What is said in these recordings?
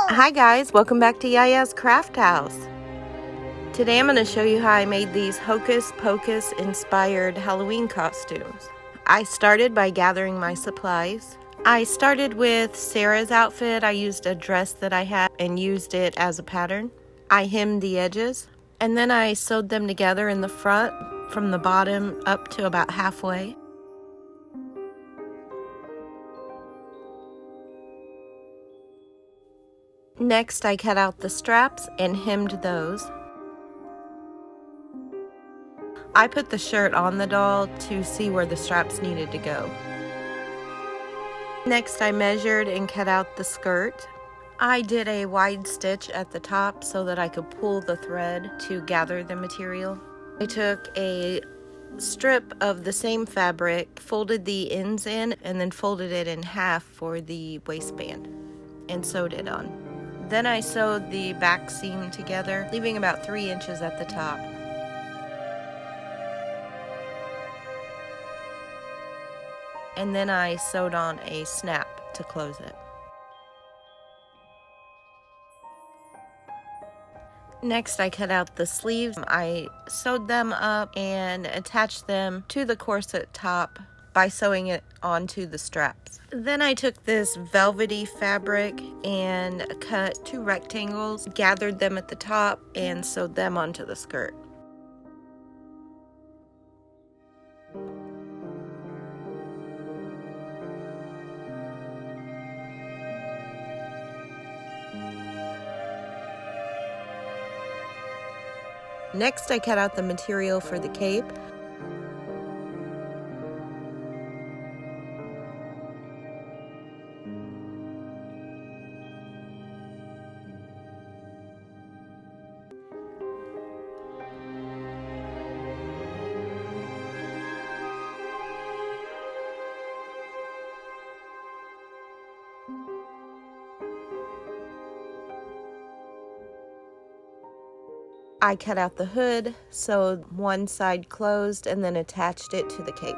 Hi guys, welcome back to Yaya's Craft House. Today I'm going to show you how I made these Hocus Pocus inspired Halloween costumes. I started by gathering my supplies. I started with Sarah's outfit. I used a dress that I had and used it as a pattern. I hemmed the edges and then I sewed them together in the front from the bottom up to about halfway. Next, I cut out the straps and hemmed those. I put the shirt on the doll to see where the straps needed to go. Next, I measured and cut out the skirt. I did a wide stitch at the top so that I could pull the thread to gather the material. I took a strip of the same fabric, folded the ends in, and then folded it in half for the waistband and sewed it on. Then I sewed the back seam together, leaving about 3 inches at the top. And then I sewed on a snap to close it. Next, I cut out the sleeves. I sewed them up and attached them to the corset top by sewing it onto the straps. Then I took this velvety fabric and cut 2 rectangles, gathered them at the top, and sewed them onto the skirt. Next, I cut out the material for the cape. I cut out the hood, sewed one side closed, and then attached it to the cape.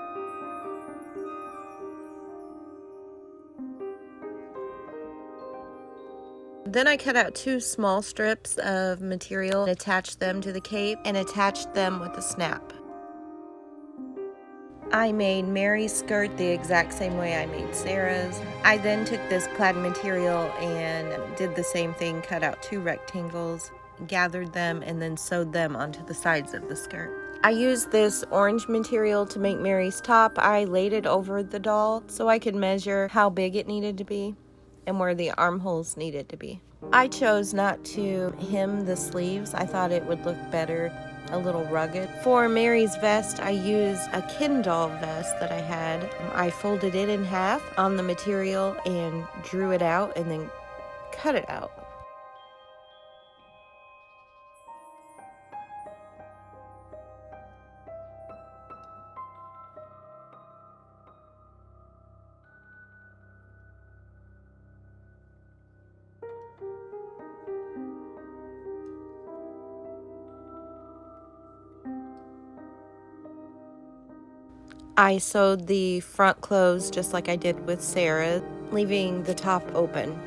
Then I cut out 2 small strips of material, attached them to the cape, and attached them with a snap. I made Mary's skirt the exact same way I made Sarah's. I then took this plaid material and did the same thing, cut out 2 rectangles, gathered them, and then sewed them onto the sides of the skirt. I used this orange material to make Mary's top. I laid it over the doll so I could measure how big it needed to be and where the armholes needed to be. I chose not to hem the sleeves. I thought it would look better a little rugged. For Mary's vest, I used a Ken doll vest that I had. I folded it in half on the material and drew it out and then cut it out. I sewed the front closed just like I did with Sarah, leaving the top open.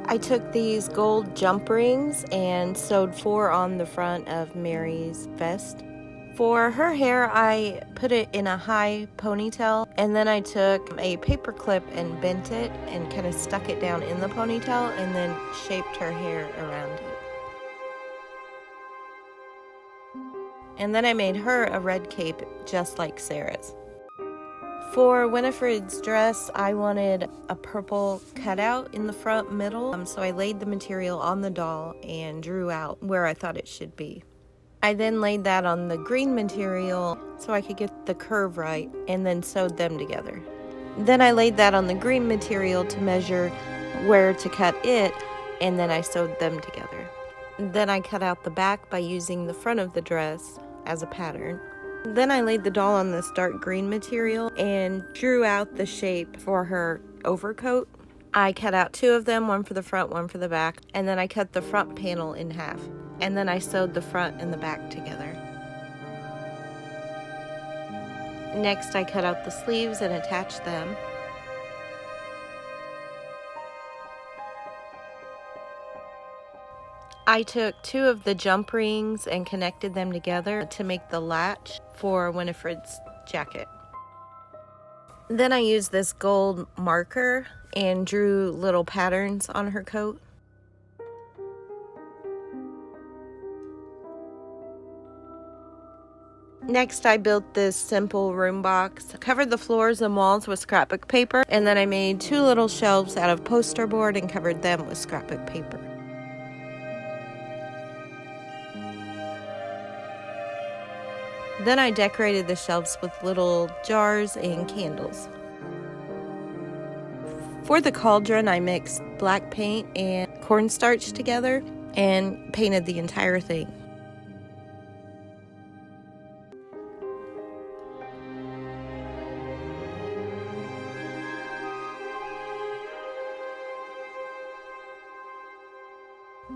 I took these gold jump rings and sewed 4 on the front of Mary's vest. For her hair, I put it in a high ponytail, and then I took a paper clip and bent it and kind of stuck it down in the ponytail and then shaped her hair around it. And then I made her a red cape just like Sarah's. For Winifred's dress, I wanted a purple cutout in the front middle, so I laid the material on the doll and drew out where I thought it should be. I then laid that on the green material so I could get the curve right and then sewed them together. Then I laid that on the green material to measure where to cut it, and then I sewed them together. Then I cut out the back by using the front of the dress as a pattern. Then I laid the doll on this dark green material and drew out the shape for her overcoat. I cut out 2 of them, one for the front, one for the back, and then I cut the front panel in half. and then I sewed the front and the back together. Next, I cut out the sleeves and attached them. I took 2 of the jump rings and connected them together to make the latch for Winifred's jacket. Then I used this gold marker and drew little patterns on her coat. Next, I built this simple room box, covered the floors and walls with scrapbook paper, and then I made 2 little shelves out of poster board and covered them with scrapbook paper. Then I decorated the shelves with little jars and candles. For the cauldron, I mixed black paint and cornstarch together and painted the entire thing.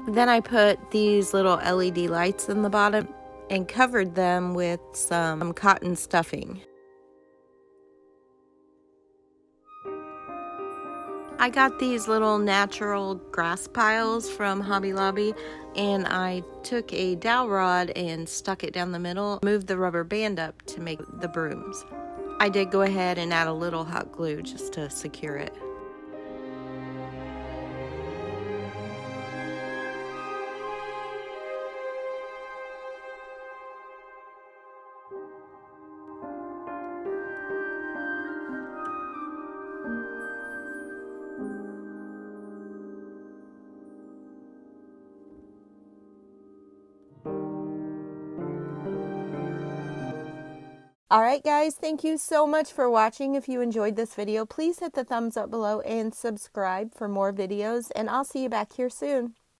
Then I put these little LED lights in the bottom and covered them with some cotton stuffing. I got these little natural grass piles from Hobby Lobby, and I took a dowel rod and stuck it down the middle, moved the rubber band up to make the brooms. I did go ahead and add a little hot glue just to secure it. Alright guys, thank you so much for watching. If you enjoyed this video, please hit the thumbs up below and subscribe for more videos, and I'll see you back here soon.